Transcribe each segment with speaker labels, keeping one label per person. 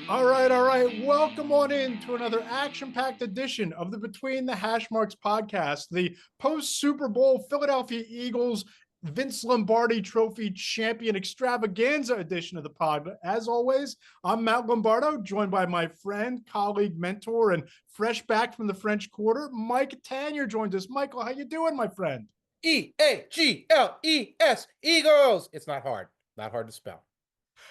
Speaker 1: All right, all right. Welcome on in to another action-packed edition of the Between the Hash Marks podcast, the post-Super Bowl Philadelphia Eagles Vince Lombardi Trophy champion extravaganza edition of the pod. As always, I'm Matt Lombardo, joined by my friend, colleague, mentor, and fresh back from the French Quarter, Mike Tanier joined us. Michael, how you doing, my friend?
Speaker 2: Eagles, Eagles. It's not hard to spell.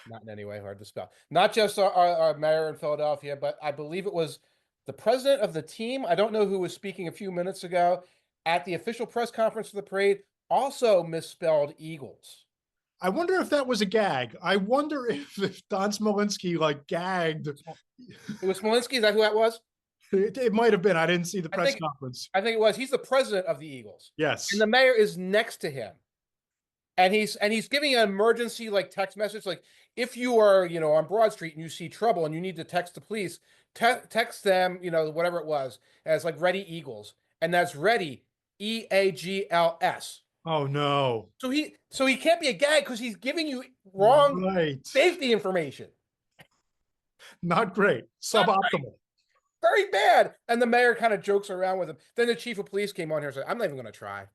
Speaker 2: Not in any way hard to spell. Not just our mayor in Philadelphia, but I believe it was the president of the team. I don't know who was speaking a few minutes ago at the official press conference for the parade. Also misspelled Eagles.
Speaker 1: I wonder if that was a gag. I wonder if Don Smolinski gagged.
Speaker 2: It was Smolinski. Is that who that was?
Speaker 1: It might have been. I didn't see the
Speaker 2: I
Speaker 1: press
Speaker 2: think
Speaker 1: conference.
Speaker 2: I think it was. He's the president of the Eagles, and
Speaker 1: Yes.
Speaker 2: the mayor is next to him. And he's giving an emergency text message, if you are on Broad Street and you see trouble and you need to text the police, text them, whatever it was, as Ready Eagles, and that's Ready, EAGLS.
Speaker 1: Oh no.
Speaker 2: So he can't be a gag because he's giving you wrong
Speaker 1: Right.
Speaker 2: safety information.
Speaker 1: Not great. Suboptimal.
Speaker 2: Very bad. And the mayor kind of jokes around with him. Then the chief of police came on here and said, "I'm not even going to try.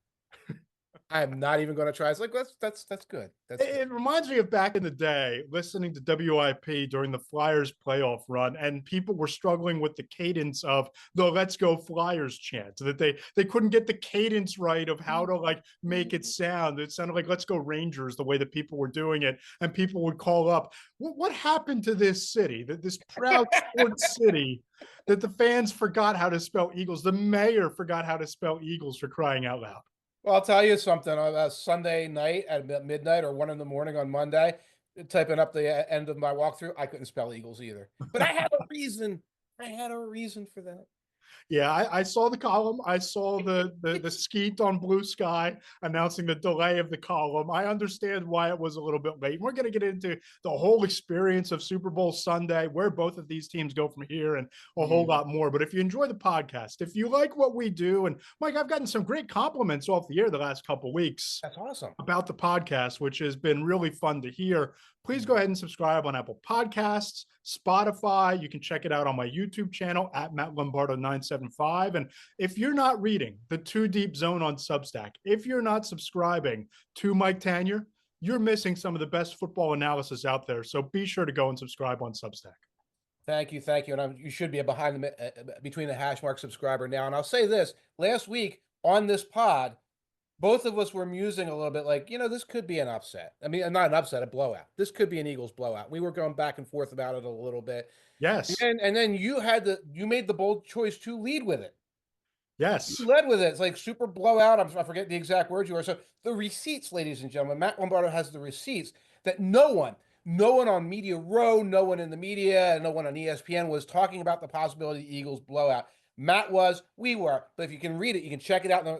Speaker 2: I am not even going to try." It's that's good. That's good.
Speaker 1: It reminds me of back in the day, listening to WIP during the Flyers playoff run, and people were struggling with the cadence of the "Let's Go Flyers" chant. That they couldn't get the cadence right of how to make it sound. It sounded like "Let's Go Rangers" the way that people were doing it, and people would call up, "What happened to this city? This proud sports city?" That the fans forgot how to spell Eagles. The mayor forgot how to spell Eagles, for crying out loud.
Speaker 2: Well, I'll tell you something. On a Sunday night at midnight or 1 in the morning on Monday, typing up the end of my walkthrough, I couldn't spell Eagles either. But I had a reason. I had a reason for that.
Speaker 1: Yeah, I saw the column. I saw the skeet on Blue Sky announcing the delay of the column. I understand why it was a little bit late. We're going to get into the whole experience of Super Bowl Sunday, where both of these teams go from here, and a whole lot more. But if you enjoy the podcast, if you like what we do, and Mike, I've gotten some great compliments off the air the last couple of weeks.
Speaker 2: That's awesome.
Speaker 1: About the podcast, which has been really fun to hear. Please go ahead and subscribe on Apple Podcasts, Spotify. You can check it out on my YouTube channel at Matt Lombardo 975. And if you're not reading the Too Deep Zone on Substack, if you're not subscribing to Mike Tanier, you're missing some of the best football analysis out there. So be sure to go and subscribe on Substack.
Speaker 2: Thank you. And you should be a between the hash mark subscriber now. And I'll say this: last week on this pod, both of us were musing a little bit this could be an upset. I mean, not an upset, a blowout. This could be an Eagles blowout. We were going back and forth about it a little bit.
Speaker 1: Yes.
Speaker 2: And then you made the bold choice to lead with it.
Speaker 1: Yes.
Speaker 2: You led with it. It's like super blowout. I forget the exact words you were. So the receipts, ladies and gentlemen, Matt Lombardo has the receipts that no one on Media Row, no one in the media, and no one on ESPN was talking about the possibility of the Eagles blowout. Matt was, we were. But if you can read it, you can check it out in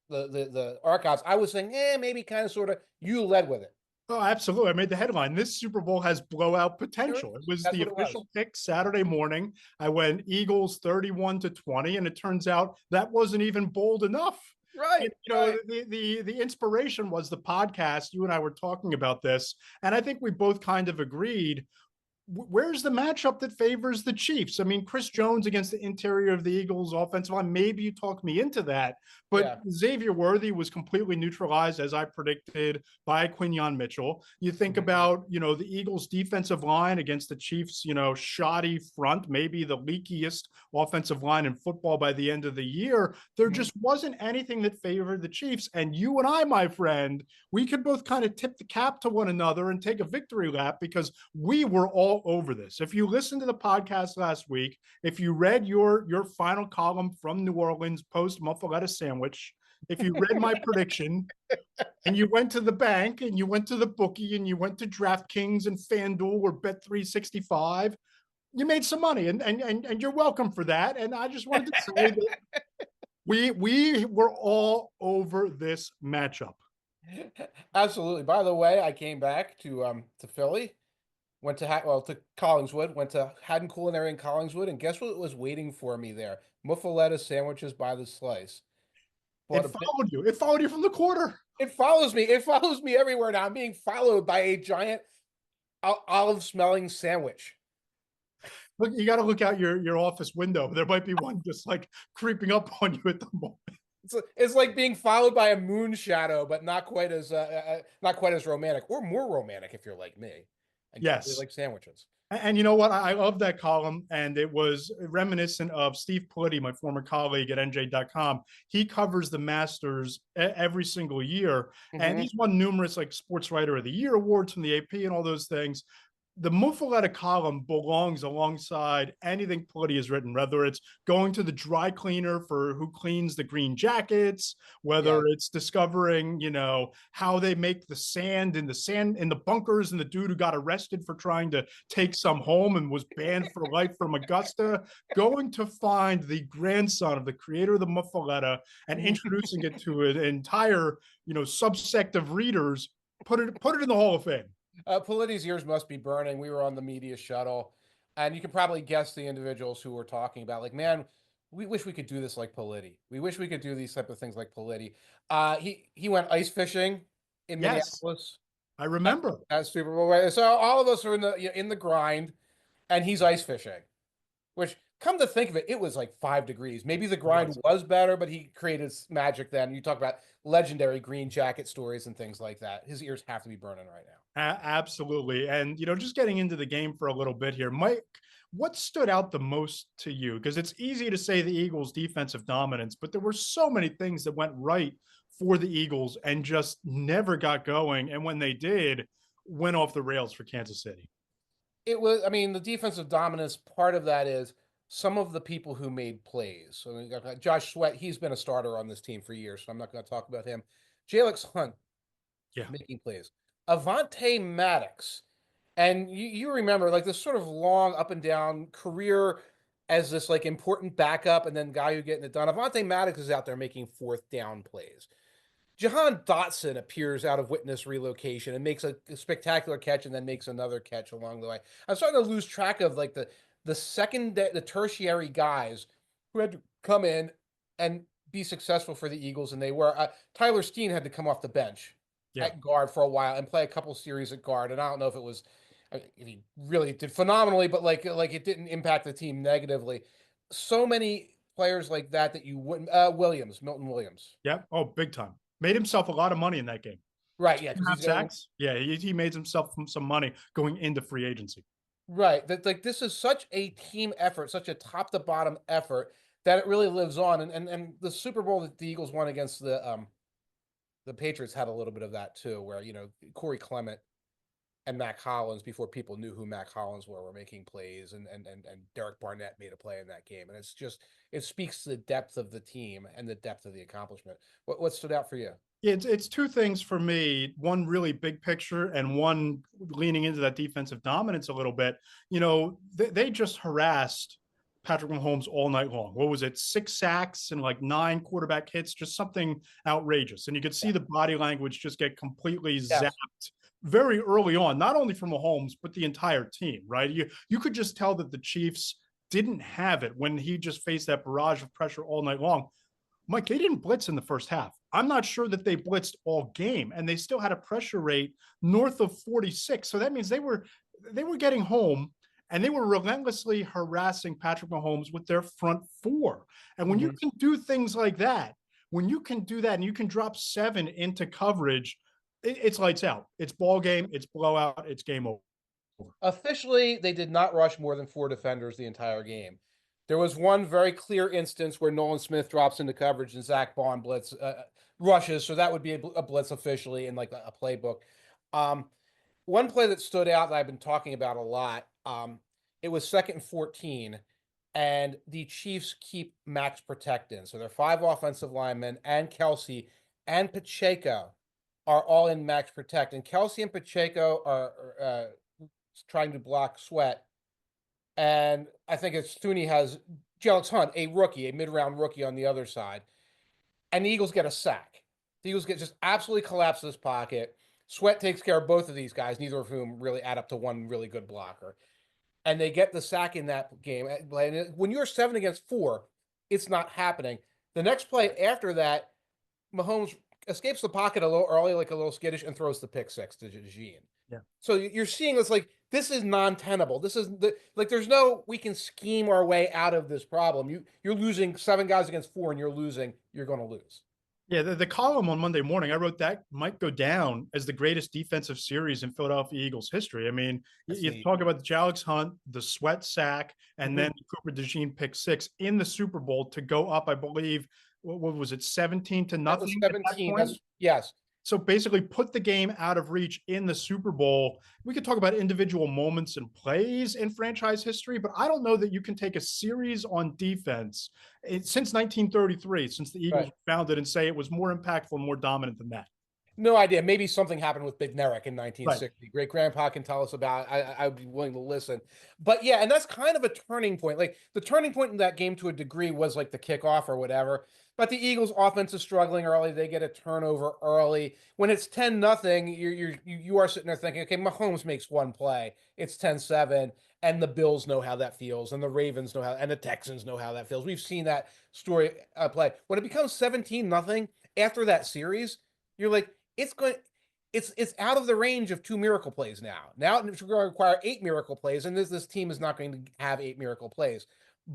Speaker 2: the archives. I was saying, maybe kind of, sort of. You led with it.
Speaker 1: Oh, absolutely. I made the headline. This Super Bowl has blowout potential. It was the official pick Saturday morning. I went Eagles 31-20, and it turns out that wasn't even bold enough.
Speaker 2: Right.
Speaker 1: The inspiration was the podcast. You and I were talking about this, and I think we both kind of agreed. Where's the matchup that favors the Chiefs? I mean, Chris Jones against the interior of the Eagles offensive line. Maybe you talked me into that, but Xavier Worthy was completely neutralized, as I predicted, by Quinyon Mitchell. You think about, the Eagles defensive line against the Chiefs, shoddy front, maybe the leakiest offensive line in football by the end of the year. There just wasn't anything that favored the Chiefs. And you and I, my friend, we could both kind of tip the cap to one another and take a victory lap because we were all over this. If you listened to the podcast last week, if you read your final column from New Orleans post muffaletta sandwich, if you read my prediction and you went to the bank and you went to the bookie and you went to DraftKings and FanDuel or Bet365, you made some money and you're welcome for that. And I just wanted to say that we were all over this matchup.
Speaker 2: Absolutely. By the way, I came back to Philly. Went to to Collingswood, went to Haddon Culinary in Collingswood, and guess what was waiting for me there? Muffaletta sandwiches by the slice.
Speaker 1: It followed you. It followed you from the quarter.
Speaker 2: It follows me. It follows me everywhere now. I'm being followed by a giant olive-smelling sandwich.
Speaker 1: Look, you got to look out your office window. There might be one just like creeping up on you at the moment.
Speaker 2: It's like being followed by a moon shadow, but not quite as romantic, or more romantic if you're like me and you really
Speaker 1: Yes.
Speaker 2: like sandwiches.
Speaker 1: And you know what? I love that column, and it was reminiscent of Steve Politti, my former colleague at NJ.com. He covers the Masters every single year, and
Speaker 2: Hmm.
Speaker 1: he's won numerous like Sports Writer of the Year awards from the AP and all those things. The Muffaletta column belongs alongside anything Politti has written, whether it's going to the dry cleaner for who cleans the green jackets,
Speaker 2: Yeah.
Speaker 1: whether it's discovering, how they make the sand in the bunkers, and the dude who got arrested for trying to take some home and was banned for life from Augusta, going to find the grandson of the creator of the Muffaletta and introducing it to an entire, subsect of readers, put it in the Hall of Fame.
Speaker 2: Politi's ears must be burning. We were on the media shuttle, and you can probably guess the individuals who were talking about, like, man, we wish we could do this like Politi. We wish we could do these type of things like Politi. He went ice fishing in
Speaker 1: Yes,
Speaker 2: Minneapolis
Speaker 1: I remember.
Speaker 2: at Super Bowl. Right? So all of us are in the grind, and he's ice fishing. Which, come to think of it, it was like 5 degrees. Maybe the
Speaker 1: It
Speaker 2: grind
Speaker 1: was.
Speaker 2: was better, but he created magic then. You talk about legendary green jacket stories and things like that. His ears have to be burning right now.
Speaker 1: Absolutely. And, just getting into the game for a little bit here, Mike, what stood out the most to you? Because it's easy to say the Eagles' defensive dominance, but there were so many things that went right for the Eagles and just never got going. And when they did, went off the rails for Kansas City.
Speaker 2: It was, I mean, the defensive dominance, part of that is some of the people who made plays. So we got Josh Sweat, he's been a starter on this team for years, so I'm not going to talk about him. Jalex Hunt
Speaker 1: Yeah.
Speaker 2: making plays. Avante Maddox. And you remember like this sort of long up and down career as this like important backup and then guy who getting it done. Avante Maddox is out there making fourth down plays. Jahan Dotson appears out of witness relocation and makes a spectacular catch and then makes another catch along the way. I'm starting to lose track of like the tertiary guys who had to come in and be successful for the Eagles, and they were. Tyler Steen had to come off the bench
Speaker 1: Yeah.
Speaker 2: at guard for a while and play a couple series at guard, and I don't know if it was. He really did phenomenally, but like it didn't impact the team negatively. So many players like that you wouldn't. Milton Williams.
Speaker 1: Yeah. Oh, big time. Made himself a lot of money in that game.
Speaker 2: Right,
Speaker 1: Two
Speaker 2: yeah,
Speaker 1: and a
Speaker 2: because
Speaker 1: half
Speaker 2: he's going
Speaker 1: sacks. Yeah, he made himself some money going into free agency.
Speaker 2: right. That like this is such a team effort, such a top to bottom effort that it really lives on. And the Super Bowl that the Eagles won against the Patriots had a little bit of that too, where Corey Clement and Mac Hollins, before people knew who Mac Hollins were making plays, and Derek Barnett made a play in that game, and it speaks to the depth of the team and the depth of the accomplishment. What stood out for you?
Speaker 1: It's two things for me. One really big picture, and one leaning into that defensive dominance a little bit. They just harassed Patrick Mahomes all night long. What was it? 6 sacks and like 9 quarterback hits, just something outrageous. And you could see
Speaker 2: Yeah.
Speaker 1: the body language just get completely zapped
Speaker 2: Yes.
Speaker 1: very early on, not only from Mahomes, but the entire team, right? You could just tell that the Chiefs didn't have it when he just faced that barrage of pressure all night long. Mike, they didn't blitz in the first half. I'm not sure that they blitzed all game, and they still had a pressure rate north of 46. So that means they were getting home, and they were relentlessly harassing Patrick Mahomes with their front four. And when you
Speaker 2: Mhm.
Speaker 1: can do things like that, when you can do that and you can drop 7 into coverage, it's lights out. It's ball game, it's blowout, it's game over.
Speaker 2: Officially, they did not rush more than 4 defenders the entire game. There was one very clear instance where Nolan Smith drops into coverage and Zach Bond rushes, so that would be a blitz officially in like a playbook. Um, One play that stood out that I've been talking about a lot. It was 2nd and 14, and the Chiefs keep max protect in. So they're 5 offensive linemen, and Kelsey and Pacheco are all in max protect. And Kelsey and Pacheco are trying to block Sweat. And I think it's Thuney has Jalex Hunt, a rookie, a mid-round rookie on the other side. And the Eagles get a sack. The Eagles just absolutely collapse this pocket. Sweat takes care of both of these guys, neither of whom really add up to one really good blocker. And they get the sack in that game. When you're 7 against 4, it's not happening. The next play after that, Mahomes escapes the pocket a little early, like a little skittish, and throws the pick six to Jean.
Speaker 1: Yeah.
Speaker 2: So you're seeing this like this is non-tenable. This is like there's no we can scheme our way out of this problem. You're losing 7 guys against 4, and you're losing. You're going to lose.
Speaker 1: Yeah, the column on Monday morning, I wrote that might go down as the greatest defensive series in Philadelphia Eagles history. I mean,
Speaker 2: I
Speaker 1: you
Speaker 2: see.
Speaker 1: talk about the Alex Hunt, the Sweat sack, and
Speaker 2: Mhm.
Speaker 1: then the Cooper DeJean pick six in the Super Bowl to go up, I believe, what was it, 17 to
Speaker 2: That was
Speaker 1: nothing at that
Speaker 2: 17.
Speaker 1: point?
Speaker 2: That's yes.
Speaker 1: So basically, put the game out of reach in the Super Bowl. We could talk about individual moments and plays in franchise history, but I don't know that you can take a series on defense since 1933, since the Eagles
Speaker 2: Right.
Speaker 1: were founded, and say it was more impactful and more dominant than that.
Speaker 2: No idea. Maybe something happened with Big Nerek in
Speaker 1: Right.
Speaker 2: 1960. Great grandpa can tell us about. I would be willing to listen. But yeah, and that's kind of a turning point. Like the turning point in that game to a degree was like the kickoff or whatever. But the Eagles' offense is struggling early. They get a turnover early. When it's 10-0, you are sitting there thinking, okay, Mahomes makes one play. It's 10-7, and the Bills know how that feels, and the Ravens know how, and the Texans know how that feels. We've seen that story play. When it becomes 17-0 after that series, you're like, it's going it's out of the range of 2 miracle plays now. Now it's going to require 8 miracle plays, and this team is not going to have 8 miracle plays.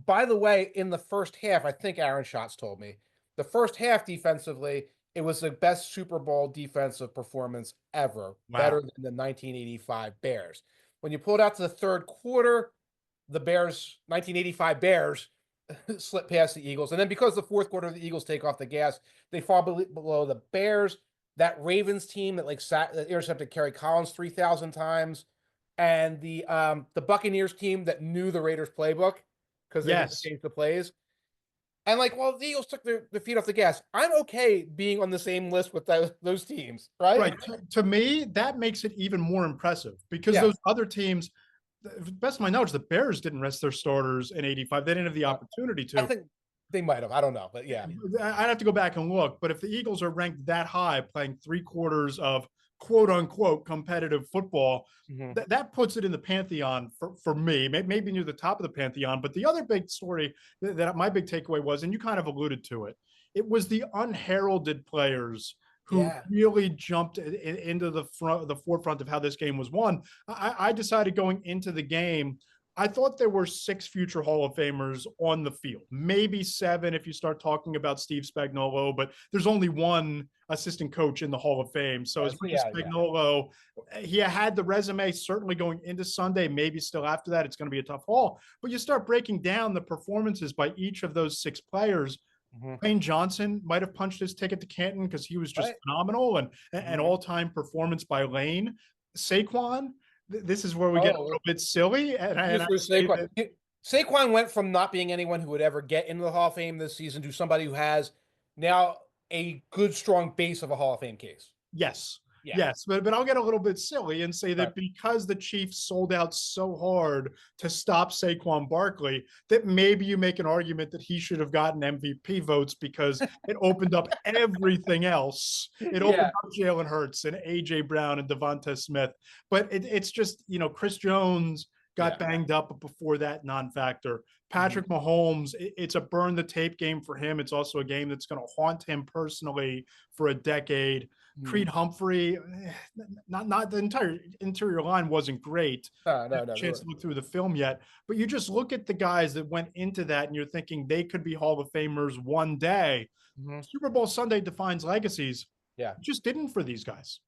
Speaker 2: By the way, in the first half, I think Aaron Schatz told me, the first half defensively, it was the best Super Bowl defensive performance ever,
Speaker 1: Wow.
Speaker 2: better than the 1985 Bears. When you pull it out to the third quarter, the Bears, 1985 Bears, slip past the Eagles. And then because the fourth quarter, the Eagles take off the gas, they fall below the Bears. That Ravens team that that intercepted Kerry Collins 3,000 times, and the Buccaneers team that knew the Raiders playbook because they didn't
Speaker 1: Yes.
Speaker 2: change the plays. And like, well, the Eagles took their feet off the gas. I'm okay being on the same list with those teams, right?
Speaker 1: Right. To me, that makes it even more impressive because
Speaker 2: Yeah,
Speaker 1: those other teams, best of my knowledge, the Bears didn't rest their starters in 85. They didn't have the
Speaker 2: uh,
Speaker 1: opportunity
Speaker 2: I
Speaker 1: to.
Speaker 2: think they might have. I don't know, but yeah,
Speaker 1: I'd have to go back and look. But if the Eagles are ranked that high, playing 3 quarters of quote unquote competitive football,
Speaker 2: hmm
Speaker 1: that puts it in the pantheon for me, maybe near the top of the pantheon. But the other big story that my big takeaway was, and you kind of alluded to it, it was the unheralded players who
Speaker 2: yeah,
Speaker 1: really jumped into the forefront of how this game was won. I decided going into the game, I thought there were 6 future Hall of Famers on the field, maybe 7 if you start talking about Steve Spagnuolo, but there's only one assistant coach in the Hall of Fame. So as much as
Speaker 2: yeah.
Speaker 1: Spagnuolo, he had the resume certainly going into Sunday, maybe still after that, it's going to be a tough haul. But you start breaking down the performances by each of those 6 players.
Speaker 2: hmm
Speaker 1: Lane Johnson might have punched his ticket to Canton because he was just
Speaker 2: Right.
Speaker 1: phenomenal, and
Speaker 2: hmm
Speaker 1: an all-time performance by Lane. Saquon, this is where we get a
Speaker 2: Oh,
Speaker 1: little bit silly, and I
Speaker 2: just for
Speaker 1: say
Speaker 2: Saquon.
Speaker 1: that
Speaker 2: Saquon went from not being anyone who would ever get into the Hall of Fame this season to somebody who has now a good, strong base of a Hall of Fame case.
Speaker 1: yes,
Speaker 2: Yeah.
Speaker 1: yes, but I'll get a little bit silly and say
Speaker 2: Right.
Speaker 1: that because the Chiefs sold out so hard to stop Saquon Barkley, that maybe you make an argument that he should have gotten MVP votes because it opened up everything else. It
Speaker 2: Yeah.
Speaker 1: opened up Jalen Hurts and AJ Brown and Devonta Smith, but it's just Chris Jones got
Speaker 2: Yeah.
Speaker 1: banged up before that non-factor.
Speaker 2: hmm
Speaker 1: Patrick Mahomes, it's a burn the tape game for him. It's also a game that's going to haunt him personally for a decade.
Speaker 2: hmm
Speaker 1: Creed Humphrey, not the entire interior line wasn't great.
Speaker 2: No,
Speaker 1: I
Speaker 2: no,
Speaker 1: haven't
Speaker 2: no.
Speaker 1: a chance to look through the film yet, but you just look at the guys that went into that, and you're thinking they could be Hall of Famers one day.
Speaker 2: hmm
Speaker 1: Super Bowl Sunday defines legacies.
Speaker 2: Yeah.
Speaker 1: It just didn't for these guys,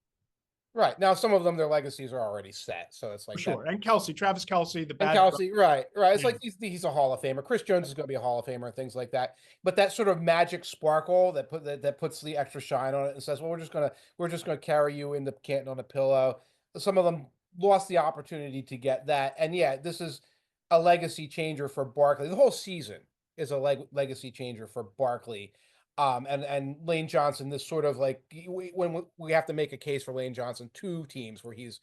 Speaker 2: Right. Now, some of them, their legacies are already set. So it's
Speaker 1: for
Speaker 2: like that.
Speaker 1: sure. And Kelsey, Travis Kelsey, the
Speaker 2: And
Speaker 1: bad.
Speaker 2: Kelsey, right, right. It's
Speaker 1: Yeah.
Speaker 2: like he's a Hall of Famer. Chris Jones is going to be a Hall of Famer and things like that. But that sort of magic sparkle that puts the extra shine on it and says, "Well, we're just gonna carry you into Canton on a pillow." Some of them lost the opportunity to get that, and yeah, this is a legacy changer for Barkley. The whole season is a legacy changer for Barkley. And Lane Johnson, this sort of like when we have to make a case for Lane Johnson, 2 teams where he's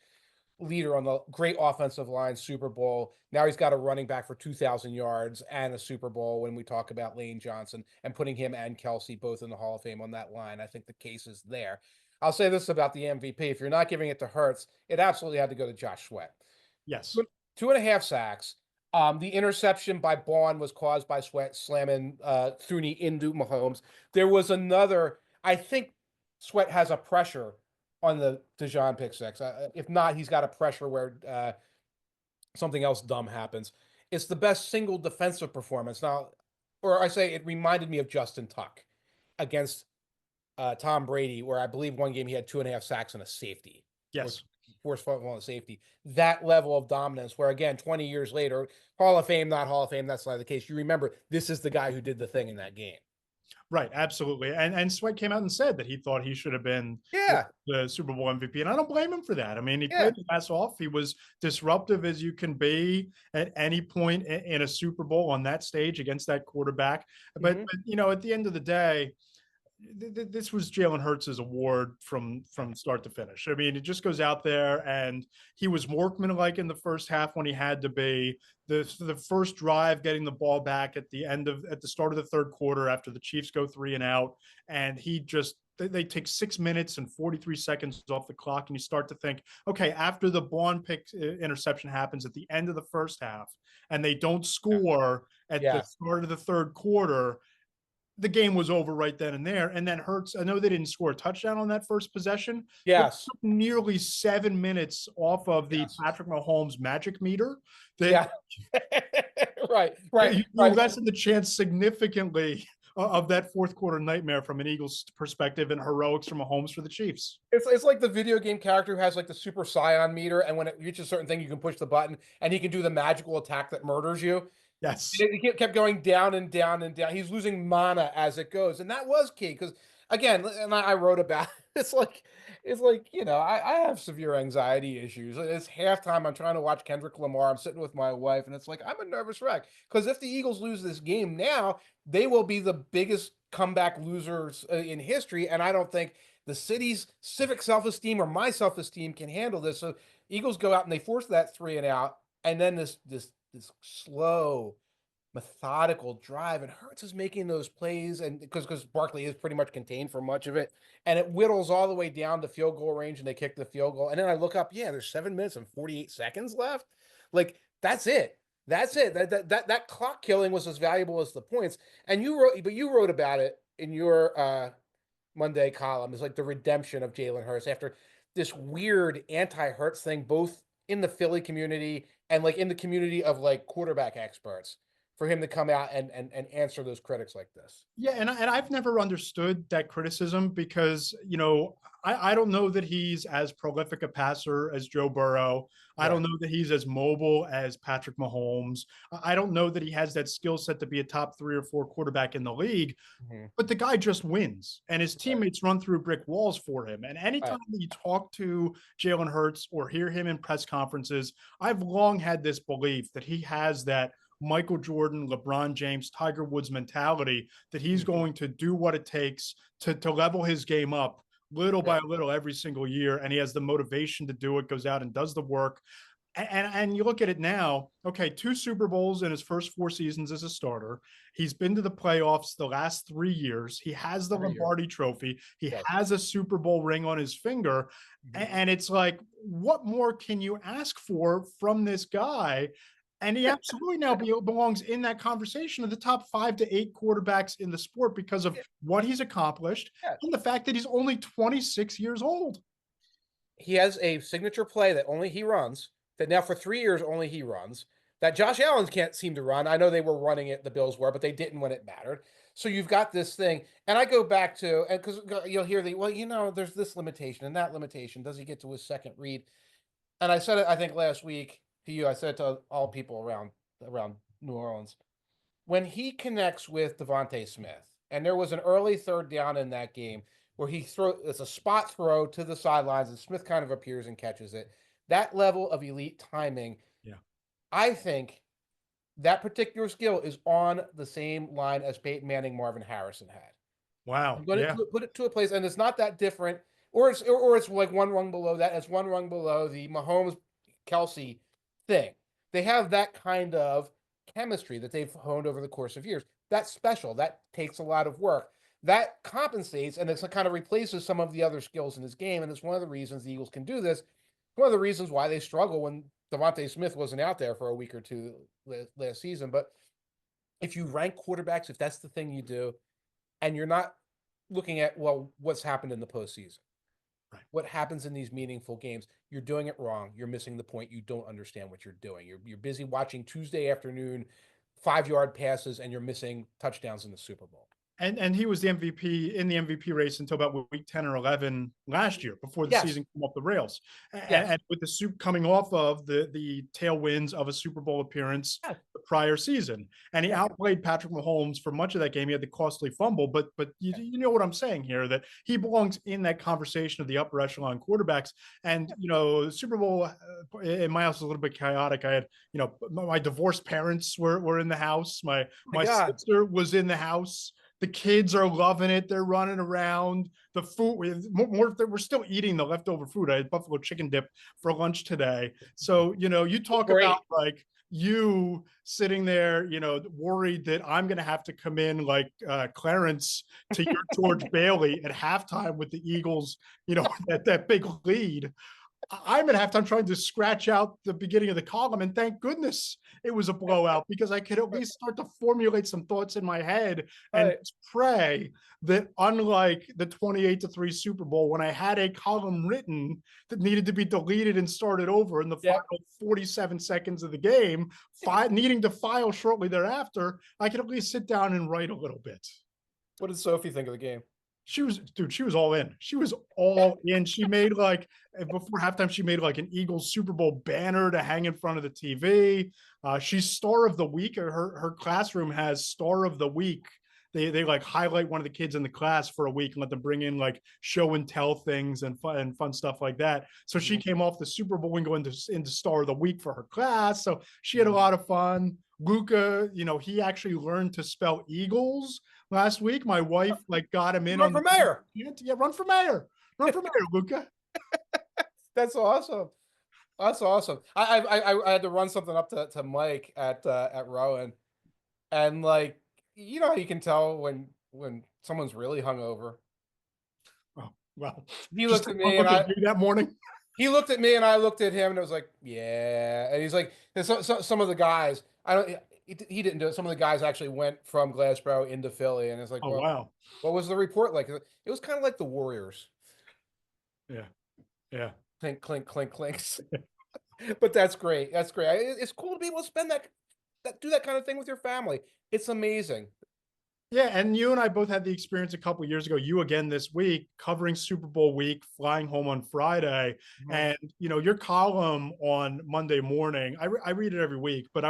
Speaker 2: leader on the great offensive line, Super Bowl. Now he's got a running back for 2,000 yards and a Super Bowl when we talk about Lane Johnson and putting him and Kelsey both in the Hall of Fame on that line. I think the case is there. I'll say this about the MVP. If you're not giving it to Hurts, it absolutely had to go to Josh Sweat.
Speaker 1: Yes.
Speaker 2: Two 2.5 sacks. The interception by Bond was caused by Sweat slamming Thuney into Mahomes. There was another, I think Sweat has a pressure on the DeJean pick six. If not, he's got a pressure where something else dumb happens. It's the best single defensive performance. Now, or I say it reminded me of Justin Tuck against Tom Brady, where I believe one game he had 2.5 sacks and a safety, or
Speaker 1: Yes.
Speaker 2: forced fumble and a safety. That level of dominance, where again, 20 years later, Hall of Fame, not Hall of Fame, that's not the case. You remember this is the guy who did the thing in that game.
Speaker 1: Right, absolutely. And Sweat came out and said that he thought he should have been
Speaker 2: Yeah,
Speaker 1: the Super Bowl MVP, and I don't blame him for that. I mean, he
Speaker 2: yeah.
Speaker 1: played his ass off. He was disruptive as you can be at any point in a Super Bowl on that stage against that quarterback.
Speaker 2: Hmm.
Speaker 1: But you know, at the end of the day, this was Jalen Hurts' award from start to finish. I mean, it just goes out there, and he was workmanlike in the first half when he had to be. The first drive, getting the ball back at the start of the third quarter after the Chiefs go 3-and-out, and he just they take 6 minutes and 43 seconds off the clock, and you start to think, okay, after the Bond pick interception happens at the end of the first half, and they don't score at the
Speaker 2: Yeah.
Speaker 1: start of the third quarter, the game was over right then and there. And then Hurts, I know they didn't score a touchdown on that first possession, but it
Speaker 2: Yes.
Speaker 1: took nearly 7 minutes off of the
Speaker 2: Yes.
Speaker 1: Patrick Mahomes magic meter that
Speaker 2: Yeah. Right. Right.
Speaker 1: you
Speaker 2: Right.
Speaker 1: lessened the chance significantly of that fourth quarter nightmare from an Eagles perspective and heroics from Mahomes for the Chiefs.
Speaker 2: It's like the video game character who has like the super scion meter, and when it reaches a certain thing, you can push the button, and he can do the magical attack that murders you.
Speaker 1: Yes.
Speaker 2: He kept going down and down and down. He's losing mana as it goes, and that was key because again, and I wrote about it. It's like I have severe anxiety issues. It's halftime. I'm trying to watch Kendrick Lamar. I'm sitting with my wife, and it's like I'm a nervous wreck because if the Eagles lose this game now, they will be the biggest comeback losers in history, and I don't think the city's civic self-esteem or my self-esteem can handle this. So Eagles go out and they force that 3-and-out, and then this slow methodical drive, and Hurts is making those plays, and because Barkley is pretty much contained for much of it, and it whittles all the way down to field goal range, and they kick the field goal, and then I look up, yeah, there's 7 minutes and 48 seconds left. Like that's it. That's it. That clock killing was as valuable as the points. And you wrote about it in your Monday column. It's like the redemption of Jalen Hurts after this weird anti-Hurts thing, both in the Philly community and like in the community of like quarterback experts, for him to come out and answer those critics like this.
Speaker 1: Yeah, and I've never understood that criticism because, you know, I don't know that he's as prolific a passer as Joe Burrow. I don't
Speaker 2: Right.
Speaker 1: know that he's as mobile as Patrick Mahomes. I don't know that he has that skill set to be a top 3 or 4 quarterback in the league,
Speaker 2: Mhm.
Speaker 1: but the guy just wins, and his
Speaker 2: Right.
Speaker 1: teammates run through brick walls for him. And anytime
Speaker 2: Right.
Speaker 1: that you talk to Jalen Hurts or hear him in press conferences, I've long had this belief that he has that Michael Jordan, LeBron James, Tiger Woods mentality that he's
Speaker 2: Mhm.
Speaker 1: going to do what it takes to level his game up little
Speaker 2: Yeah.
Speaker 1: by little every single year. And he has the motivation to do it, goes out and does the work. And you look at it now, okay, 2 Super Bowls in his first 4 seasons as a starter. He's been to the playoffs the last 3 years. He has the
Speaker 2: Every year.
Speaker 1: Lombardi Trophy. He
Speaker 2: Yes.
Speaker 1: has a Super Bowl ring on his finger.
Speaker 2: Mhm.
Speaker 1: And it's like, what more can you ask for from this guy? And he absolutely now belongs in that conversation of the top 5 to 8 quarterbacks in the sport because of
Speaker 2: Yeah.
Speaker 1: what he's accomplished
Speaker 2: Yeah.
Speaker 1: and the fact that he's only 26 years old.
Speaker 2: He has a signature play that only he runs, that now for 3 years only he runs, that Josh Allen can't seem to run. I know they were running it, the Bills were, but they didn't when it mattered. So you've got this thing. And I go back to, and because you'll hear well, there's this limitation and that limitation. Does he get to his second read? And I said it, I think last week to you, I said it to all people around New Orleans. When he connects with Devontae Smith, and there was an early third down in that game where it's a spot throw to the sidelines, and Smith kind of appears and catches it. That level of elite timing,
Speaker 1: Yeah.
Speaker 2: I think that particular skill is on the same line as Peyton Manning, Marvin Harrison had.
Speaker 1: Wow.
Speaker 2: I'm going
Speaker 1: Yeah.
Speaker 2: to put it to a place, and it's not that different, or it's like one rung below that. It's one rung below the Mahomes Kelsey thing. They have that kind of chemistry that they've honed over the course of years. That's special. That takes a lot of work. That compensates, and it's kind of replaces some of the other skills in his game. And it's one of the reasons the Eagles can do this. One of the reasons why they struggle when Devontae Smith wasn't out there for a week or two last season. But if you rank quarterbacks, if that's the thing you do, and you're not looking at, well, what's happened in the postseason.
Speaker 1: Right.
Speaker 2: what happens in these meaningful games. You're doing it wrong. You're missing the point. You don't understand what you're doing. You're busy watching Tuesday afternoon 5-yard passes, and you're missing touchdowns in the Super Bowl.
Speaker 1: And he was the MVP in the MVP race until about week 10 or 11 last year before the
Speaker 2: Yes.
Speaker 1: season came off the rails.
Speaker 2: Yes.
Speaker 1: And with the soup coming off of the tailwinds of a Super Bowl appearance the prior season. And he outplayed Patrick Mahomes for much of that game. He had the costly fumble, but you know what I'm saying here, that he belongs in that conversation of the upper echelon quarterbacks. And, you know, the Super Bowl in my house was a little bit chaotic. I had, you know, my divorced parents were in the house. My sister was in the house. The kids are loving it. They're running around. The food, we're still eating the leftover food. I had buffalo chicken dip for lunch today. So, you know, you talk about like you sitting there, you know, worried that I'm going to have to come in like Clarence to your George Bailey at halftime with the Eagles, you know, that big lead. I'm at halftime trying to scratch out the beginning of the column, and thank goodness it was a blowout, because I could at least start to formulate some thoughts in my head and pray that, unlike the 28-3 Super Bowl, when I had a column written that needed to be deleted and started over in the final 47 seconds of the game, needing to file shortly thereafter, I could at least sit down and write a little bit.
Speaker 2: What did Sophie think of the game?
Speaker 1: She was all in. She was all in. She made like, before halftime, she made like an Eagles Super Bowl banner to hang in front of the TV. She's star of the week. Her classroom has star of the week. They like highlight one of the kids in the class for a week and let them bring in like show and tell things and fun stuff like that. So she came off the Super Bowl and go into star of the week for her class. So she had a lot of fun. Luca, you know, he actually learned to spell Eagles last week. My wife like got him in
Speaker 2: run for mayor.
Speaker 1: Yeah, run for mayor. Run for mayor, Luca.
Speaker 2: That's awesome. That's awesome. I had to run something up to Mike at Rowan, and like, you know how you can tell when someone's really hungover.
Speaker 1: Oh, well,
Speaker 2: he looked at me and
Speaker 1: that morning.
Speaker 2: He looked at me and I looked at him, and I was like, yeah. And he's like, some of the guys, he didn't do it. Some of the guys actually went from Glassboro into Philly, and it's like,
Speaker 1: oh, wow.
Speaker 2: What was the report like? It was kind of like the Warriors.
Speaker 1: Yeah.
Speaker 2: Clink, clink, clink, clinks. But that's great. That's great. It's cool to be able to spend do that kind of thing with your family. It's amazing.
Speaker 1: Yeah, and you and I both had the experience a couple of years ago. You again this week, covering Super Bowl week, flying home on Friday, and you know, your column on Monday morning. I read it every week, but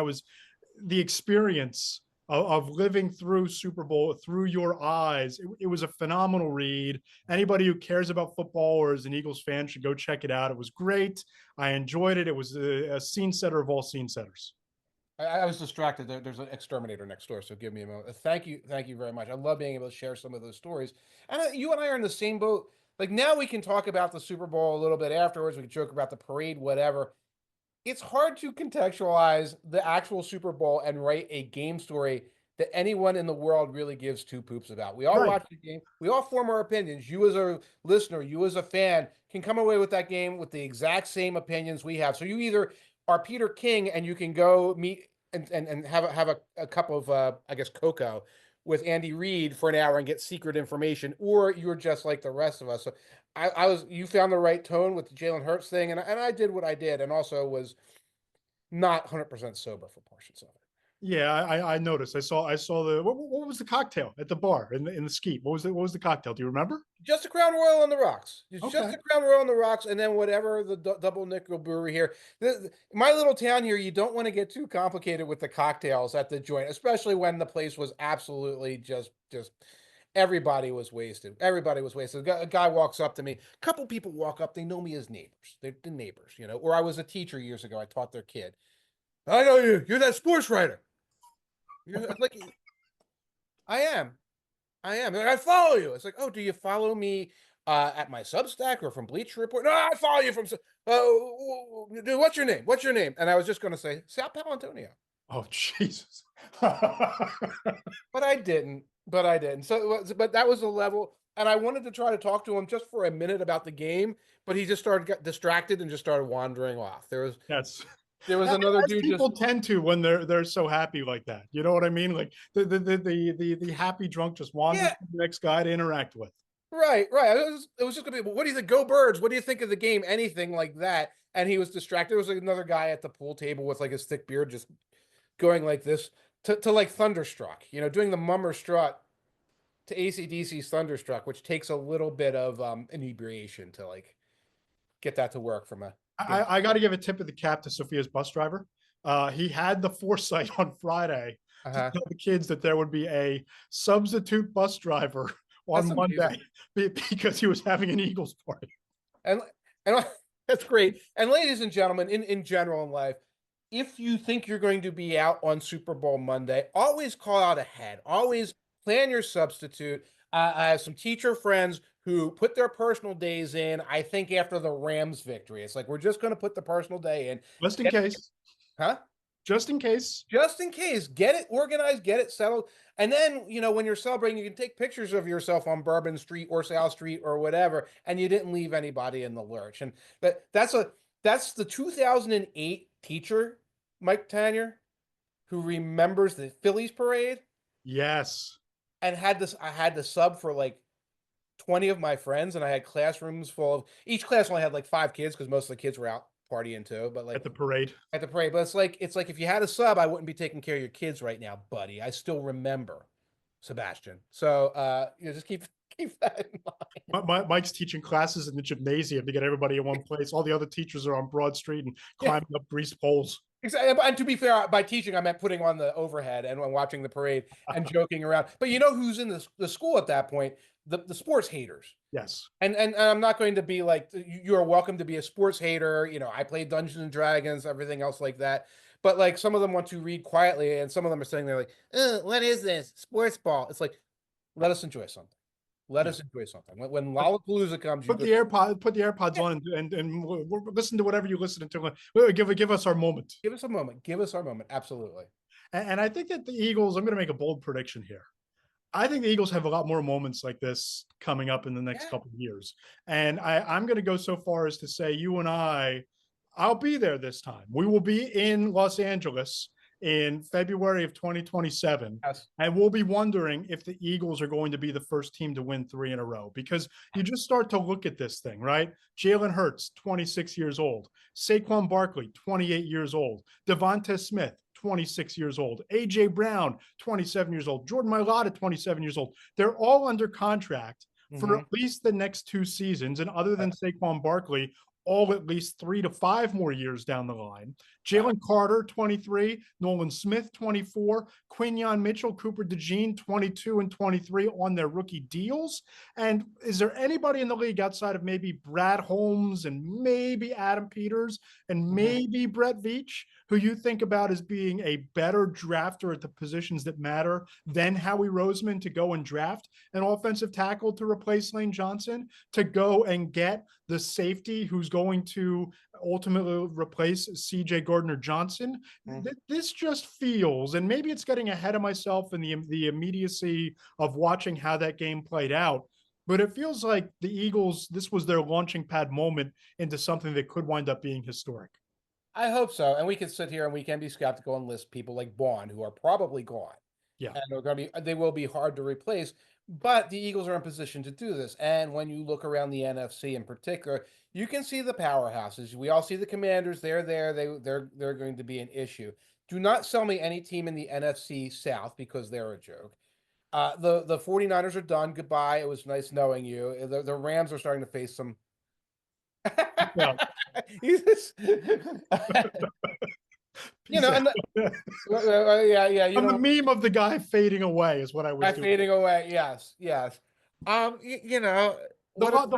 Speaker 1: the experience of living through Super Bowl through your eyes. It was a phenomenal read. Anybody who cares about football or is an Eagles fan should go check it out. It was great. I enjoyed it. It was a scene setter of all scene setters.
Speaker 2: I was distracted. There's an exterminator next door, so give me a moment. Thank you very much. I love being able to share some of those stories. And you and I are in the same boat. Like, now we can talk about the Super Bowl a little bit afterwards. We can joke about the parade, whatever. It's hard to contextualize the actual Super Bowl and write a game story that anyone in the world really gives two poops about. We all watch the game. We all form our opinions. You as a listener, you as a fan, can come away with that game with the exact same opinions we have. So you either are Peter King and you can go meet and have a cup of I guess cocoa with Andy Reid for an hour and get secret information, or you're just like the rest of us. So you found the right tone with the Jalen Hurts thing, and I did what I did, and also was not 100% sober for portions of it.
Speaker 1: Yeah, I noticed. I saw the what was the cocktail at the bar in the Skeet? What was the cocktail? Do you remember?
Speaker 2: Just a Crown Royal on the rocks. Just a Crown Royal on the rocks, and then whatever the double nickel brewery here. My little town here, you don't want to get too complicated with the cocktails at the joint, especially when the place was absolutely just everybody was wasted. Everybody was wasted. A guy walks up to me. A couple people walk up. They know me as neighbors. They're the neighbors, you know. Or I was a teacher years ago. I taught their kid. I know you. You're that sports writer. Like, I am. I follow you. It's like, oh, do you follow me at my Substack or from Bleacher Report? No, I follow you from. Dude, what's your name? What's your name? And I was just going to say Sal Palantonio.
Speaker 1: Oh, Jesus.
Speaker 2: But I didn't. So, but that was the level. And I wanted to try to talk to him just for a minute about the game, but he just got distracted and just started wandering off. There was another dude.
Speaker 1: People tend to when they're so happy like that. You know what I mean? Like the happy drunk just wanders to the next guy to interact with.
Speaker 2: Right. It was just gonna be, what do you think? Go Birds. What do you think of the game? Anything like that. And he was distracted. There was like another guy at the pool table with like his thick beard just going like this to like Thunderstruck, doing the mummer strut to AC/DC's Thunderstruck, which takes a little bit of inebriation to like get that to work from a game.
Speaker 1: I got to give a tip of the cap to Sophia's bus driver. He had the foresight on Friday to
Speaker 2: Uh-huh.
Speaker 1: tell the kids that there would be a substitute bus driver
Speaker 2: That's
Speaker 1: on
Speaker 2: amazing.
Speaker 1: Monday because he was having an Eagles party.
Speaker 2: And and that's great. And ladies and gentlemen, in general in life, if you think you're going to be out on Super Bowl Monday, always call out ahead. Always plan your substitute. I have some teacher friends who put their personal days in. I think after the Rams victory, it's like we're just going to put the personal day in.
Speaker 1: Just in
Speaker 2: Get,
Speaker 1: case.
Speaker 2: huh?
Speaker 1: Just in case.
Speaker 2: Just in case, get it organized, get it settled. And then, when you're celebrating, you can take pictures of yourself on Bourbon Street or South Street or whatever, and you didn't leave anybody in the lurch. And that's the 2008 teacher, Mike Tanier, who remembers the Phillies parade
Speaker 1: Yes.
Speaker 2: and I had the sub for like 20 of my friends, and I had classrooms full of, each class only had like 5 kids because most of the kids were out partying too. But like
Speaker 1: At the parade.
Speaker 2: at the parade. But it's like if you had a sub, I wouldn't be taking care of your kids right now, buddy. I still remember Sebastian. So just keep that in mind.
Speaker 1: Mike's teaching classes in the gymnasium to get everybody in one place. All the other teachers are on Broad Street and
Speaker 2: Yeah,
Speaker 1: climbing up grease poles.
Speaker 2: exactly. And to be fair, by teaching, I meant putting on the overhead and watching the parade and joking around. But you know who's in the school at that point? The sports haters.
Speaker 1: Yes.
Speaker 2: And I'm not going to be like, you are welcome to be a sports hater. I played Dungeons and Dragons, everything else like that. But like some of them want to read quietly, and some of them are sitting there like, what is this? Sports ball. It's like, let us enjoy something. Let
Speaker 1: Yeah.
Speaker 2: us enjoy something. When Lollapalooza comes,
Speaker 1: Put the AirPods
Speaker 2: yeah,
Speaker 1: on and listen to whatever you're listening to. Give us our moment.
Speaker 2: give us a moment. Give us our moment. Absolutely.
Speaker 1: And I think that the Eagles, I'm going to make a bold prediction here. I think the Eagles have a lot more moments like this coming up in the next
Speaker 2: Yeah.
Speaker 1: couple of years. And I'm going to go so far as to say you and I'll be there this time. We will be in Los Angeles in February of 2027.
Speaker 2: Yes.
Speaker 1: And we'll be wondering if the Eagles are going to be the first team to win 3 in a row, because you just start to look at this thing, right? Jalen Hurts, 26 years old. Saquon Barkley, 28 years old. Devonta Smith, 26 years old. A.J. Brown, 27 years old. Jordan Mailata, 27 years old. They're all under contract for at least the next 2 seasons. And other than Saquon Barkley, all at least 3 to 5 more years down the line. Jalen Carter, 23, Nolan Smith, 24, Quinyon Mitchell, Cooper DeJean, 22 and 23 on their rookie deals. And is there anybody in the league outside of maybe Brad Holmes and maybe Adam Peters and maybe Brett Veach, who you think about as being a better drafter at the positions that matter than Howie Roseman to go and draft an offensive tackle to replace Lane Johnson, to go and get the safety who's going to ultimately replace CJ Gardner-Johnson? This just feels, and maybe it's getting ahead of myself in the immediacy of watching how that game played out, but it feels like the Eagles, this was their launching pad moment into something that could wind up being historic.
Speaker 2: I hope so. And we can sit here and we can be skeptical and list people like Bond who are probably gone.
Speaker 1: Yeah.
Speaker 2: And they will be hard to replace. But the Eagles are in position to do this. And when you look around the NFC in particular, you can see the powerhouses. We all see the Commanders. They're there. They're going to be an issue. Do not sell me any team in the NFC South because they're a joke. The 49ers are done. Goodbye. It was nice knowing you. The Rams are starting to face some.
Speaker 1: Yeah.
Speaker 2: And yeah.
Speaker 1: I'm the meme of the guy fading away is what I was doing.
Speaker 2: Fading away. Yes.
Speaker 1: The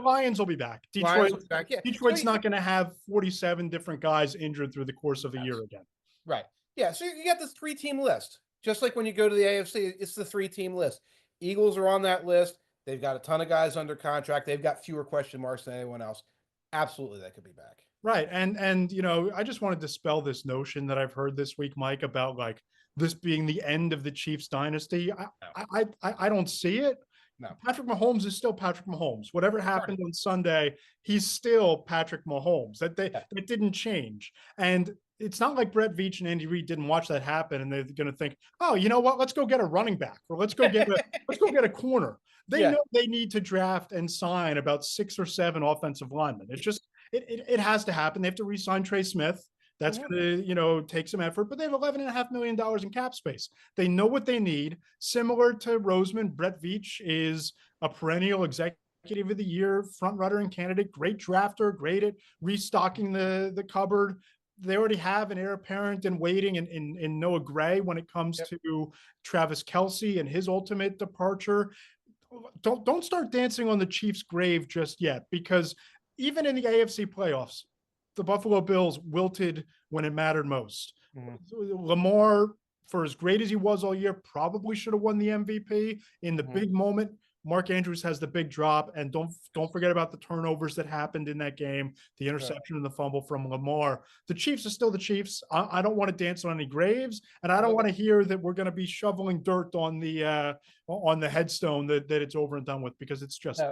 Speaker 1: Lions will be back.
Speaker 2: Lions will be back. Yeah.
Speaker 1: Detroit's not going to have 47 different guys injured through the course of the year again.
Speaker 2: Right. Yeah. So you got this 3-team list. Just like when you go to the AFC, it's the 3-team list. Eagles are on that list. They've got a ton of guys under contract. They've got fewer question marks than anyone else. Absolutely, they could be back.
Speaker 1: Right. And I just want to dispel this notion that I've heard this week, Mike, about like this being the end of the Chiefs dynasty. I don't see it.
Speaker 2: No.
Speaker 1: Patrick Mahomes is still Patrick Mahomes. Whatever happened on Sunday, he's still Patrick Mahomes. That didn't change. And it's not like Brett Veach and Andy Reid didn't watch that happen and they're going to think, oh, you know what? Let's go get a running back or let's go get a corner. They
Speaker 2: Yeah.
Speaker 1: know they need to draft and sign about 6 or 7 offensive linemen. It's just it has to happen. They have to re-sign Trey Smith. That's
Speaker 2: Mhm.
Speaker 1: going to take some effort, but they have $11.5 million in cap space. They know what they need. Similar to Roseman, Brett Veach is a perennial executive of the year, front runner and candidate, great drafter, great at restocking the cupboard. They already have an heir apparent and waiting in Noah Gray when it comes
Speaker 2: Yep.
Speaker 1: to Travis Kelce and his ultimate departure. Don't start dancing on the Chiefs' grave just yet, because even in the AFC playoffs, the Buffalo Bills wilted when it mattered most.
Speaker 2: Mhm.
Speaker 1: Lamar, for as great as he was all year, probably should have won the MVP in the
Speaker 2: Mhm.
Speaker 1: big moment. Mark Andrews has the big drop, and don't forget about the turnovers that happened in that game, the
Speaker 2: Right.
Speaker 1: interception and the fumble from Lamar. The Chiefs are still the Chiefs. I don't want to dance on any graves, and I don't want to hear that we're going to be shoveling dirt on the headstone that it's over and done with, because it's just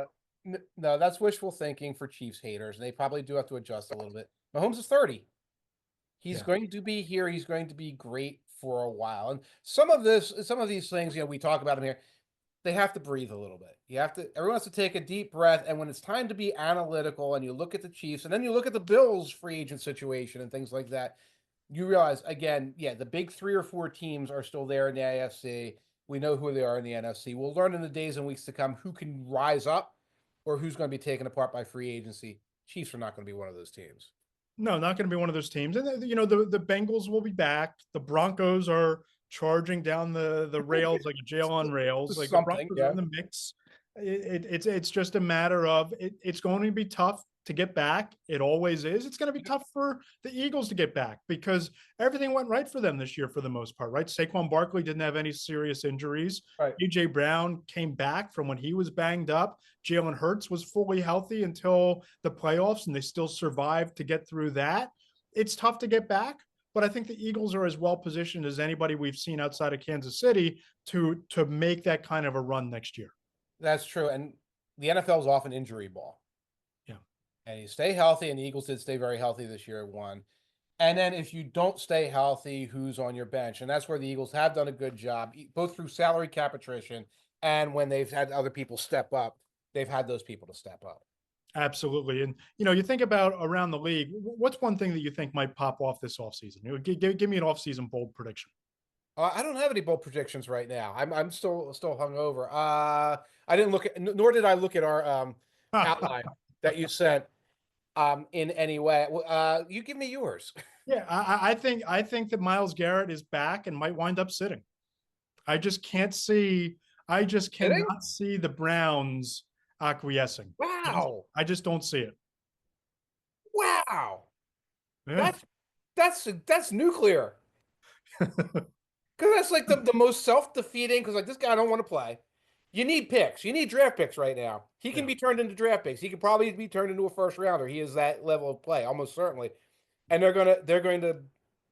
Speaker 2: No, no, that's wishful thinking for Chiefs haters, and they probably do have to adjust a little bit. Mahomes is 30. He's
Speaker 1: yeah.
Speaker 2: going to be here. He's going to be great for a while. And some of these things, we talk about them here. They have to breathe a little bit. Everyone has to take a deep breath. And when it's time to be analytical and you look at the Chiefs and then you look at the Bills free agent situation and things like that, you realize again, yeah, the big 3 or 4 teams are still there in the AFC. We know who they are in the NFC. We'll learn in the days and weeks to come who can rise up or who's going to be taken apart by free agency. Chiefs are not going to be one of those teams.
Speaker 1: No, not going to be one of those teams. And the Bengals will be back. The Broncos are charging down the rails like a jail on rails. Like the
Speaker 2: Something,
Speaker 1: Broncos are
Speaker 2: yeah.
Speaker 1: in the mix. It's just a matter of it's going to be tough to get back. It always is. It's going to be tough for the Eagles to get back, because everything went right for them this year for the most part, right? Saquon Barkley didn't have any serious injuries.
Speaker 2: Right.
Speaker 1: AJ Brown came back from when he was banged up. Jalen Hurts was fully healthy until the playoffs, and they still survived to get through that. It's tough to get back, but I think the Eagles are as well positioned as anybody we've seen outside of Kansas City to make that kind of a run next year.
Speaker 2: That's true. And the NFL is often injury ball.
Speaker 1: Yeah.
Speaker 2: And you stay healthy, and the Eagles did stay very healthy this year at 1. And then if you don't stay healthy, who's on your bench? And that's where the Eagles have done a good job, both through salary cap attrition and when they've had other people step up, they've had those people to step up.
Speaker 1: Absolutely. And, you think about around the league, what's one thing that you think might pop off this offseason? Give me an offseason bold prediction.
Speaker 2: I don't have any bold predictions right now. I'm still hungover. I didn't look at, nor did I look at our outline that you sent in any way. You give me yours.
Speaker 1: Yeah, I think that Myles Garrett is back and might wind up sitting. I just can't see. I just
Speaker 2: Kidding?
Speaker 1: cannot see the Browns acquiescing.
Speaker 2: Wow.
Speaker 1: I just don't see it.
Speaker 2: Wow.
Speaker 1: Yeah.
Speaker 2: That's nuclear. Because that's like the most self-defeating, because like this guy don't want to play. You need picks. You need draft picks right now. He can
Speaker 1: Yeah.
Speaker 2: be turned into draft picks. He could probably be turned into a first rounder. He is that level of play, almost certainly. And they're going to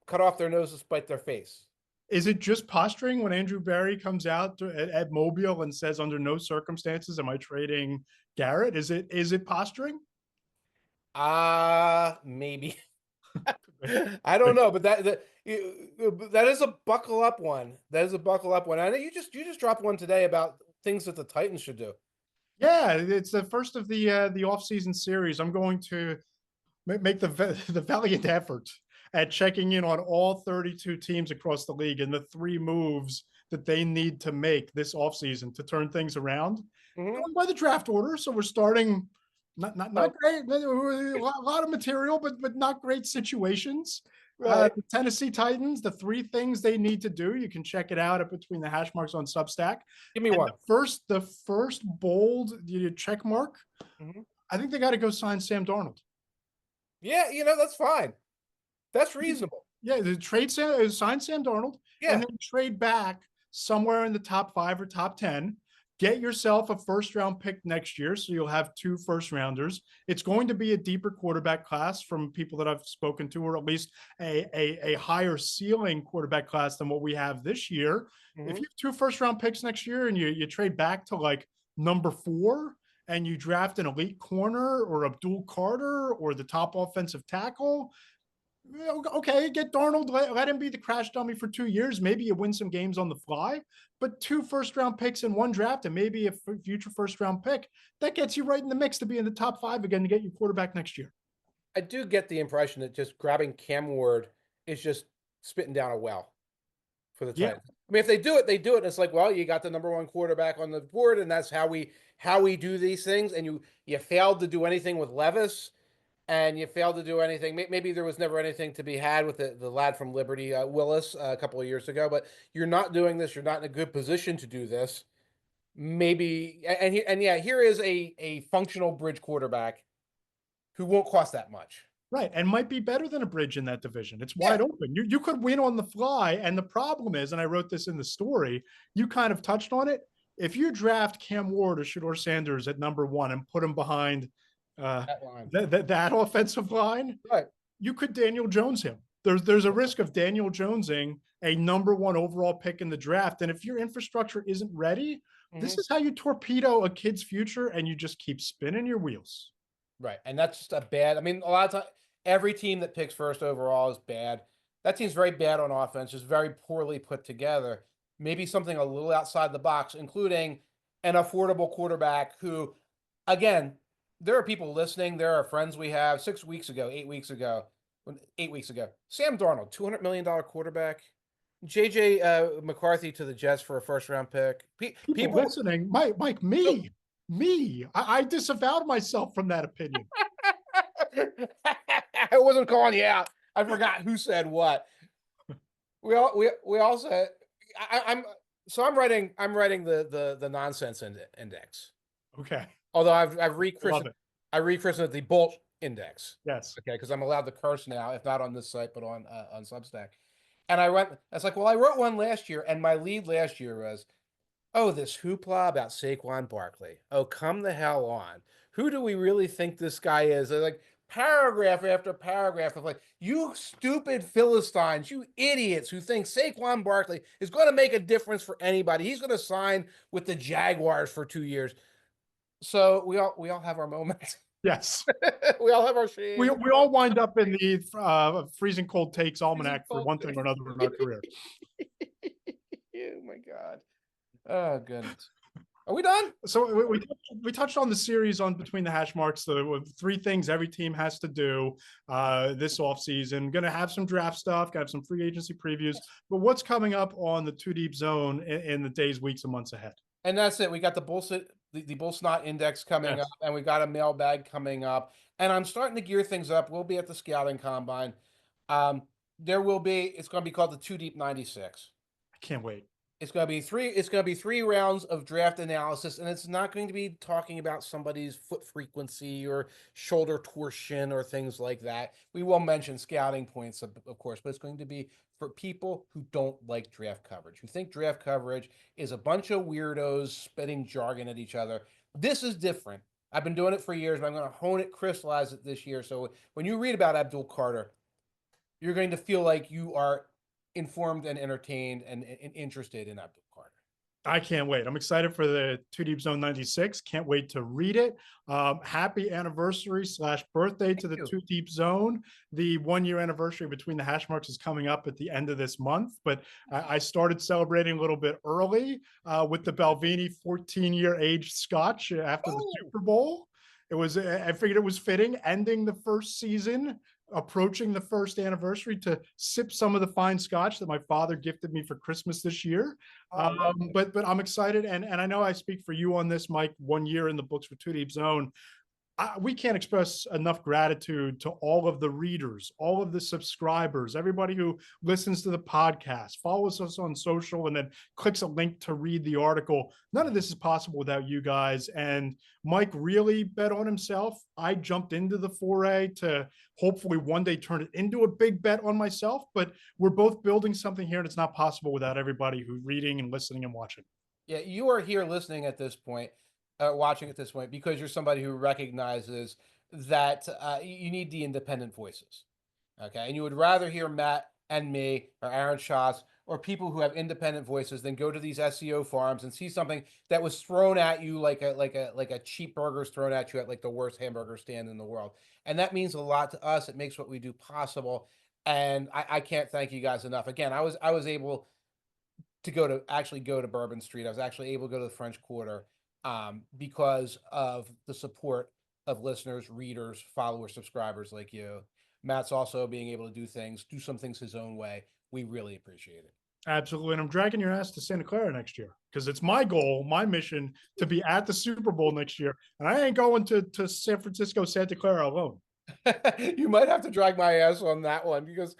Speaker 2: cut off their nose to spite their face.
Speaker 1: Is it just posturing when Andrew Barry comes out at Mobile and says, under no circumstances am I trading Garrett? Is it posturing?
Speaker 2: Maybe. I don't know, but that is a buckle up one. That is a buckle up one. I know you just dropped one today about things that the Titans should do.
Speaker 1: Yeah, it's the first of the off-season series. I'm going to make the valiant effort at checking in on all 32 teams across the league and the 3 moves that they need to make this offseason to turn things around. Going by the draft order, so we're starting not great, a lot of material, but not great situations.
Speaker 2: Right.
Speaker 1: The Tennessee Titans, the 3 things they need to do. You can check it out at between the hash marks on Substack.
Speaker 2: Give me
Speaker 1: And
Speaker 2: one.
Speaker 1: the first bold check mark. I think they got to go sign Sam Darnold.
Speaker 2: Yeah, that's fine. That's reasonable.
Speaker 1: Yeah, sign Sam Darnold,
Speaker 2: Yeah.
Speaker 1: and then trade back somewhere in the top 5 or top 10. Get yourself a first-round pick next year, so you'll have 2 first-rounders. It's going to be a deeper quarterback class from people that I've spoken to, or at least a higher ceiling quarterback class than what we have this year. If you have 2 first-round picks next year and you trade back to like number 4, and you draft an elite corner or Abdul Carter or the top offensive tackle, Okay, get Darnold, let him be the crash dummy for 2 years. Maybe you win some games on the fly, but 2 first-round picks in one draft and maybe a future first-round pick, that gets you right in the mix to be in the top 5 again to get your quarterback next year.
Speaker 2: I do get the impression that just grabbing Cam Ward is just spitting down a well for the
Speaker 1: Yeah,
Speaker 2: Titans. I mean, if they do it, they do it. And it's like, well, you got the #1 quarterback on the board, and that's how we do these things. And you failed to do anything with Levis, and you failed to do anything. Maybe there was never anything to be had with the lad from Liberty, Willis, a couple of years ago. But you're not doing this. You're not in a good position to do this. Maybe and yeah, here is a functional bridge quarterback who won't cost that much.
Speaker 1: right. And might be better than a bridge in that division. It's
Speaker 2: Yeah.
Speaker 1: wide open. You could win on the fly. And the problem is, and I wrote this in the story, you kind of touched on it. If you draft Cam Ward or Shedeur Sanders at #1 and put him behind
Speaker 2: That line.
Speaker 1: that offensive line,
Speaker 2: Right.
Speaker 1: you could Daniel Jones him. There's a risk of Daniel Jonesing a #1 overall pick in the draft. And if your infrastructure isn't ready, this is how you torpedo a kid's future and you just keep spinning your wheels.
Speaker 2: Right. And that's just a bad, I mean, a lot of times, every team that picks first overall is bad. That team's very bad on offense, just very poorly put together. Maybe something a little outside the box, including an affordable quarterback who, again, there are people listening. There are friends we have 6 weeks ago, 8 weeks ago, 8 weeks ago. Sam Darnold, $200 million quarterback. JJ McCarthy to the Jets for a first round pick.
Speaker 1: People listening, Mike, me. I disavowed myself from that opinion.
Speaker 2: I wasn't calling you out. I forgot who said what. We all said I'm writing the nonsense index.
Speaker 1: Okay.
Speaker 2: Although I've rechristened it the Bolt index.
Speaker 1: Yes.
Speaker 2: Okay, because I'm allowed to curse now, if not on this site, but on Substack. And I was like, well, I wrote one last year, and my lead last year was, oh, this hoopla about Saquon Barkley. Oh, come the hell on. Who do we really think this guy is? They're like paragraph after paragraph of like, you stupid Philistines, you idiots who think Saquon Barkley is going to make a difference for anybody. He's going to sign with the Jaguars for 2 years. So we all have our moments.
Speaker 1: Yes.
Speaker 2: We all have our shame.
Speaker 1: We all wind up in the freezing cold takes almanac for one thing or another in our career.
Speaker 2: Oh my God. Oh goodness. Are we done?
Speaker 1: So we touched on the series on Between the Hash Marks, the 3 things every team has to do this offseason. Going to have some draft stuff, got some free agency previews. But what's coming up on the Two Deep Zone in the days, weeks, and months ahead?
Speaker 2: And that's it. We got the Bull Snot Index coming up, and we got a mailbag coming up. And I'm starting to gear things up. We'll be at the Scouting Combine. It's going to be called the Two Deep 96.
Speaker 1: I can't wait.
Speaker 2: It's going to be 3 rounds of draft analysis, and it's not going to be talking about somebody's foot frequency or shoulder torsion or things like that. We will mention scouting points, of course, but it's going to be for people who don't like draft coverage, who think draft coverage is a bunch of weirdos spitting jargon at each other. This is different. I've been doing it for years, but I'm going to hone it, crystallize it this year. So when you read about Abdul Carter, you're going to feel like you are informed and entertained and interested in Abdul Carter.
Speaker 1: I can't wait. I'm excited for the Two Deep Zone 96. Can't wait to read it. Happy anniversary / birthday to the Two Deep Zone. The 1-year anniversary Between the Hash Marks is coming up at the end of this month, but I started celebrating a little bit early with the Balvenie 14-year aged Scotch after the Super Bowl. I figured it was fitting, ending the first season, approaching the first anniversary, to sip some of the fine Scotch that my father gifted me for Christmas this year. But I'm excited, and I know I speak for you on this, Mike. 1 year in the books for Two Deep Zone. We can't express enough gratitude to all of the readers, all of the subscribers, everybody who listens to the podcast, follows us on social, and then clicks a link to read the article. None of this is possible without you guys. And Mike really bet on himself. I jumped into the foray to hopefully one day turn it into a big bet on myself. But we're both building something here, and it's not possible without everybody who's reading and listening and watching.
Speaker 2: Yeah, you are here listening at this point. Watching at this point, because you're somebody who recognizes that you need the independent voices. Okay. And you would rather hear Matt and me or Aaron Schatz or people who have independent voices than go to these SEO farms and see something that was thrown at you like a cheap burger's thrown at you at like the worst hamburger stand in the world. And that means a lot to us. It makes what we do possible. And I can't thank you guys enough. Again, I was able to actually go to Bourbon Street. I was actually able to go to the French Quarter because of the support of listeners, readers, followers, subscribers like you. Matt's also being able to do some things his own way. We really appreciate it.
Speaker 1: Absolutely. And I'm dragging your ass to Santa Clara next year because it's my goal, my mission to be at the Super Bowl next year. And I ain't going to San Francisco, Santa Clara alone.
Speaker 2: You might have to drag my ass on that one because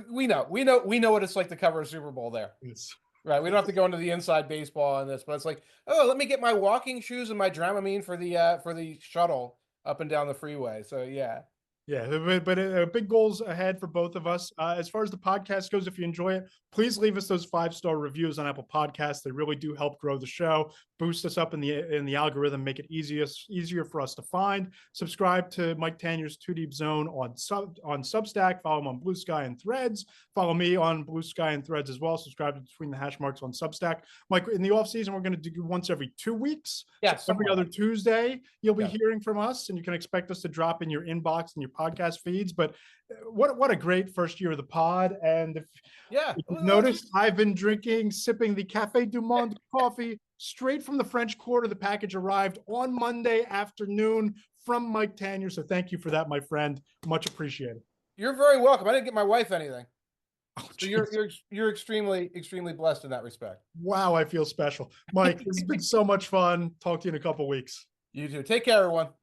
Speaker 2: we know what it's like to cover a Super Bowl there.
Speaker 1: It's,
Speaker 2: Right. We don't have to go into the inside baseball on this, but it's like, oh, let me get my walking shoes and my Dramamine for the shuttle up and down the freeway. So yeah.
Speaker 1: yeah, but big goals ahead for both of us. As far as the podcast goes, if you enjoy it, please leave us those 5-star reviews on Apple Podcasts. They really do help grow the show, boost us up in the algorithm, make it easier for us to find. Subscribe to Mike Tanier's Two Deep Zone on Substack. Follow him on Blue Sky and Threads. Follow me on Blue Sky and Threads as well. Subscribe to Between the Hash Marks on Substack. Mike, in the off season, we're going to do once every 2 weeks.
Speaker 2: Yeah,
Speaker 1: so every other Tuesday, you'll be
Speaker 2: Yeah.
Speaker 1: hearing from us, and you can expect us to drop in your inbox and your podcast feeds. But what a great first year of the pod. And if you've noticed, I've been sipping the Café du Monde coffee straight from the French Quarter. The package arrived on Monday afternoon from Mike Tanier. So thank you for that, my friend. Much appreciated.
Speaker 2: You're very welcome. I didn't get my wife anything.
Speaker 1: Oh,
Speaker 2: so you're extremely blessed in that respect.
Speaker 1: Wow, I feel special. Mike, this has been so much fun. Talk to you in a couple weeks.
Speaker 2: You too. Take care, everyone.